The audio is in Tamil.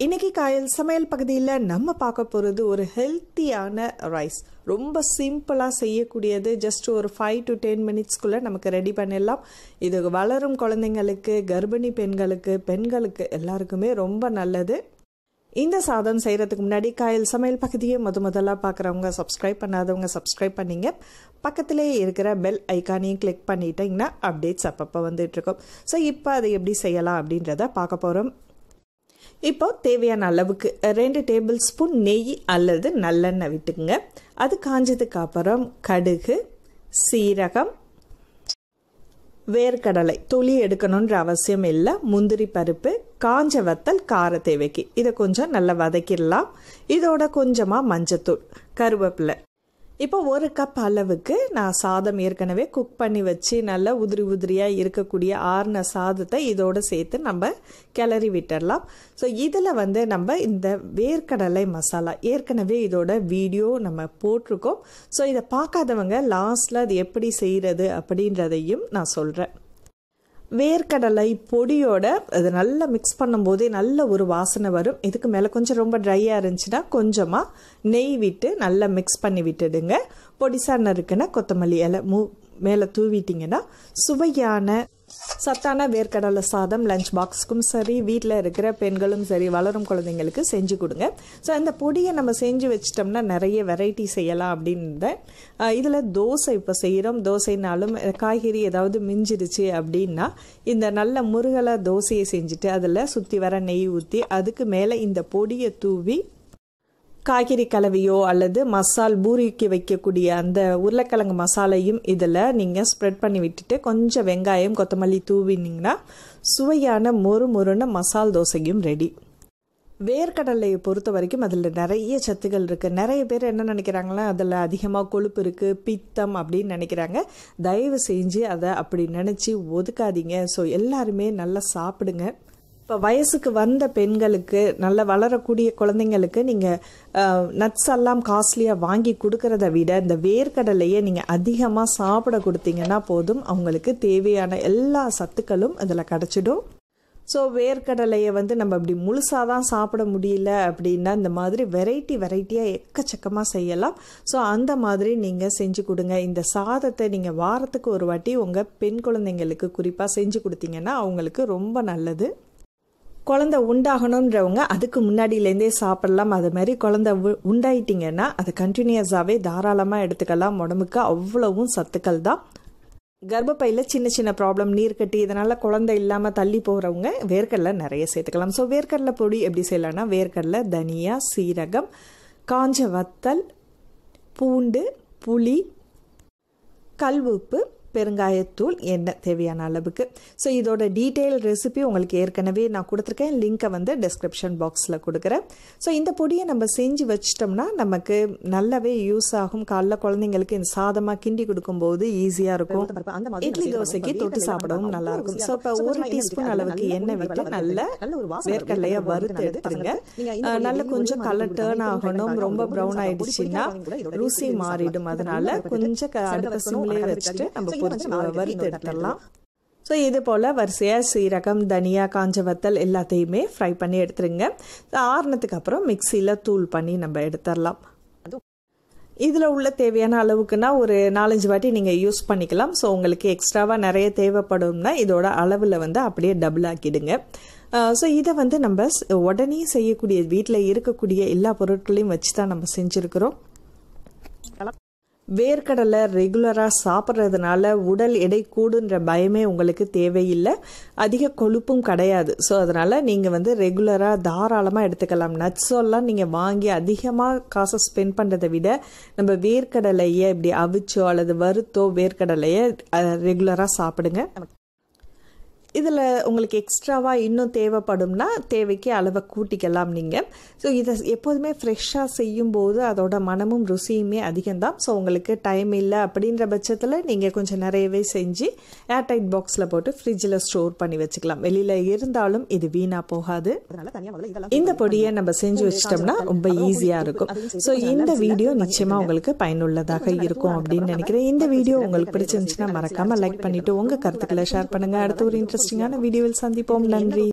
இன்னைக்கு காயல் சமையல் பகுதியில் நம்ம பார்க்க போகிறது ஒரு ஹெல்த்தியான ரைஸ். ரொம்ப சிம்பிளாக செய்யக்கூடியது. ஜஸ்ட் ஒரு 5 to 10 மினிட்ஸ்க்குள்ளே நமக்கு ரெடி பண்ணிடலாம். இது வளரும் குழந்தைங்களுக்கு, கர்ப்பிணி பெண்களுக்கு எல்லாருக்குமே ரொம்ப நல்லது. இந்த சாதம் செய்கிறதுக்கு முன்னாடி காயல் சமையல் பகுதியை முதல்ல பார்க்குறவங்க, சப்ஸ்கிரைப் பண்ணாதவங்க சப்ஸ்கிரைப் பண்ணிங்க. பக்கத்திலே இருக்கிற பெல் ஐக்கானையும் கிளிக் பண்ணிட்டீங்கன்னா அப்டேட்ஸ் அப்பப்போ வந்துட்டுருக்கோம். ஸோ இப்போ அதை எப்படி செய்யலாம் அப்படின்றத பார்க்க போகிறோம். இப்போ தேவையான அளவுக்கு 2 டேபிள் ஸ்பூன் நெய் அல்லது நல்லெண்ணெய் விட்டுக்குங்க. அது காஞ்சதுக்கு அப்புறம் கடுகு, சீரகம், வேர்க்கடலை தொளி எடுக்கணுன்ற அவசியம் இல்லை, முந்திரி பருப்பு, காஞ்ச வத்தல், கார தேவைக்கு இதை கொஞ்சம் நல்லா வதக்கிடலாம். இதோட கொஞ்சமாக மஞ்சத்தூள், கருவேப்பிலை. இப்போ 1 கப் அளவுக்கு நான் சாதம் ஏற்கனவே குக் பண்ணி வச்சு நல்லா உதிரியாக இருக்கக்கூடிய ஆறுன சாதத்தை இதோடு சேர்த்து நம்ம கிளறி விட்டுடலாம். ஸோ இதில் நம்ம இந்த வேர்க்கடலை மசாலா ஏற்கனவே இதோட வீடியோ நம்ம போட்டிருக்கோம். ஸோ இதை பார்க்காதவங்க லாஸ்டில் அது எப்படி செய்கிறது அப்படின்றதையும் நான் சொல்கிறேன். வேர்க்கடலை பொடியோட அது நல்லா மிக்ஸ் பண்ணும்போதே நல்ல ஒரு வாசனை வரும். இதுக்கு மேலே கொஞ்சம் ரொம்ப ட்ரையாக இருந்துச்சுன்னா கொஞ்சமாக நெய் விட்டு நல்லா மிக்ஸ் பண்ணி விட்டுடுங்க. பொடிசாக நறுக்குன்னா கொத்தமல்லி இலை மேலே தூவிட்டிங்கன்னா சுவையான சத்தான வேர்க்கடலை சாதம் லஞ்ச் பாக்ஸுக்கும் சரி, வீட்டில் இருக்கிற பெண்களும் சரி, வளரும் குழந்தைங்களுக்கு செஞ்சு கொடுங்க. ஸோ அந்த பொடியை நம்ம செஞ்சு வச்சிட்டோம்னா நிறைய வெரைட்டி செய்யலாம் அப்படின்னு. இதில் தோசை இப்போ செய்கிறோம். தோசைனாலும் காய்கறி ஏதாவது மிஞ்சிருச்சு அப்படின்னா இந்த நல்ல முருகலை தோசையை செஞ்சுட்டு அதில் சுற்றி வர நெய் ஊற்றி அதுக்கு மேலே இந்த பொடியை தூவி காய்கறி கலவையோ அல்லது மசால் பூரிக்கு வைக்கக்கூடிய அந்த உருளைக்கிழங்கு மசாலையும் இதில் நீங்கள் ஸ்ப்ரெட் பண்ணி விட்டுட்டு கொஞ்சம் வெங்காயம், கொத்தமல்லி தூவினீங்கன்னா சுவையான மொறுமொறுன மசால் தோசையும் ரெடி. வேர்க்கடலையை பொறுத்த வரைக்கும் அதில் நிறைய சத்துக்கள் இருக்குது. நிறைய பேர் என்ன நினைக்கிறாங்களா, அதில் அதிகமாக கொழுப்பு இருக்குது, பித்தம் அப்படின்னு நினைக்கிறாங்க. தயவு செஞ்சு அதை அப்படி நினச்சி ஒதுக்காதீங்க. ஸோ எல்லாருமே நல்லா சாப்பிடுங்க. இப்போ வயசுக்கு வந்த பெண்களுக்கு, நல்ல வளரக்கூடிய குழந்தைங்களுக்கு நீங்கள் நட்ஸ் எல்லாம் காஸ்ட்லியாக வாங்கி கொடுக்கறத விட இந்த வேர்க்கடலையை நீங்கள் அதிகமாக சாப்பிட கொடுத்தீங்கன்னா போதும், அவங்களுக்கு தேவையான எல்லா சத்துக்களும் அதில் கிடச்சிடும். ஸோ வேர்க்கடலையை நம்ம அப்படி முழுசாக தான் சாப்பிட முடியல அப்படின்னா இந்த மாதிரி வெரைட்டியாக எக்கச்சக்கமாக செய்யலாம். ஸோ அந்த மாதிரி நீங்கள் செஞ்சு கொடுங்க. இந்த சாதத்தை நீங்கள் வாரத்துக்கு ஒரு வாட்டி உங்கள் பெண் குழந்தைங்களுக்கு குறிப்பாக செஞ்சு கொடுத்தீங்கன்னா அவங்களுக்கு ரொம்ப நல்லது. குழந்தை உண்டாகணுன்றவங்க அதுக்கு முன்னாடியிலேருந்தே சாப்பிடலாம். அது மாதிரி குழந்தை உண்டாயிட்டிங்கன்னா அது கண்டினியூஸாகவே தாராளமாக எடுத்துக்கலாம். உடம்புக்கு அவ்வளவும் சத்துக்கள் தான். கர்ப்பப்பையில் சின்ன ப்ராப்ளம், நீர்க்கட்டி, இதனால் குழந்தை இல்லாமல் தள்ளி போகிறவங்க வேர்க்கடலை நிறைய சேர்த்துக்கலாம். ஸோ வேர்க்கடலை பொடி எப்படி செய்யலாம்னா, வேர்க்கடலை, தனியா, சீரகம், காஞ்ச வத்தல், பூண்டு, புளி, கல் உப்பு, பெருங்காயத்தூள், எண்ணெய் தேவையான அளவுக்கு. ஸோ இதோட டீட்டெயில் ரெசிபி உங்களுக்கு ஏற்கனவே நான் கொடுத்துருக்கேன். லிங்க்கை டிஸ்கிரிப்ஷன் பாக்ஸில் கொடுக்குறேன். ஸோ இந்த பொடியை நம்ம செஞ்சு வச்சிட்டோம்னா நமக்கு நல்லாவே யூஸ் ஆகும். காலைல குழந்தைங்களுக்கு இந்த சாதமாக கிண்டி கொடுக்கும்போது ஈஸியாக இருக்கும். இட்லி தோசைக்கு தொட்டு சாப்பிடவும் நல்லாயிருக்கும். ஸோ இப்போ 1 டீஸ்பூன் அளவுக்கு எண்ணெய் விட்டு நல்ல வேர்க்கடலையை வறுத்து எடுத்துருங்க. நல்ல கொஞ்சம் கலர் டேர்ன் ஆகணும். ரொம்ப ப்ரௌன் ஆயிடுச்சுன்னா ருசி மாறிடும். அதனால கொஞ்சம் அடுத்த சிம்லேயே வச்சுட்டு நம்ம வறுத்து எடுத்துடலாம். ஸோ இது போல் வரிசையாக சீரகம், தனியா, காஞ்ச வத்தல் எல்லாத்தையுமே ஃப்ரை பண்ணி எடுத்துருங்க. ஆறுனதுக்கு அப்புறம் மிக்சியில் தூள் பண்ணி நம்ம எடுத்துடலாம். இதில் உள்ள தேவையான அளவுக்குன்னா ஒரு 4-5 வாட்டி நீங்கள் யூஸ் பண்ணிக்கலாம். ஸோ உங்களுக்கு எக்ஸ்ட்ராவாக நிறைய தேவைப்படும்னா இதோட அளவில் அப்படியே டபுள் ஆக்கிடுங்க. ஸோ இதை நம்ம உடனே செய்யக்கூடிய, வீட்டில் இருக்கக்கூடிய எல்லா பொருட்களையும் வச்சு தான் நம்ம செஞ்சுருக்கிறோம். வேர்க்கடலை ரெகுலராக சாப்பிட்றதுனால உடல் எடை கூடுன்ற பயமே உங்களுக்கு தேவையில்லை. அதிக கொழுப்பும் கிடையாது. ஸோ அதனால் நீங்கள் ரெகுலராக தாராளமாக எடுத்துக்கலாம். நட்ஸெல்லாம் நீங்கள் வாங்கி அதிகமாக காசை ஸ்பெண்ட் பண்ணுறதை விட நம்ம வேர்க்கடலையை இப்படி அவிச்சோ அல்லது வறுத்தோ வேர்க்கடலையை ரெகுலராக சாப்பிடுங்க. இதில் உங்களுக்கு எக்ஸ்ட்ராவாக இன்னும் தேவைப்படும்னா தேவைக்கு அளவை கூட்டிக்கலாம் நீங்கள். ஸோ இதை எப்போதுமே ஃப்ரெஷ்ஷாக செய்யும்போது அதோட மனமும் ருசியுமே அதிகம்தான். ஸோ உங்களுக்கு டைம் இல்லை அப்படின்ற பட்சத்தில் நீங்கள் கொஞ்சம் நிறையவே செஞ்சு ஏர்டைட் பாக்ஸில் போட்டு ஃப்ரிட்ஜில் ஸ்டோர் பண்ணி வச்சுக்கலாம். வெளியில் இருந்தாலும் இது வீணாக போகாது. இந்த பொடியை நம்ம செஞ்சு வச்சிட்டோம்னா ரொம்ப ஈஸியாக இருக்கும். ஸோ இந்த வீடியோ நிச்சயமாக உங்களுக்கு பயனுள்ளதாக இருக்கும் அப்படின்னு நினைக்கிறேன். இந்த வீடியோ உங்களுக்கு பிடிச்சிருந்துச்சுன்னா மறக்காமல் லைக் பண்ணிவிட்டு உங்கள் கருத்துக்களை ஷேர் பண்ணுங்கள். அடுத்த ஒரு இன்ட்ரெஸ்டிங்கான வீடியோவில் சந்திப்போம். நன்றி.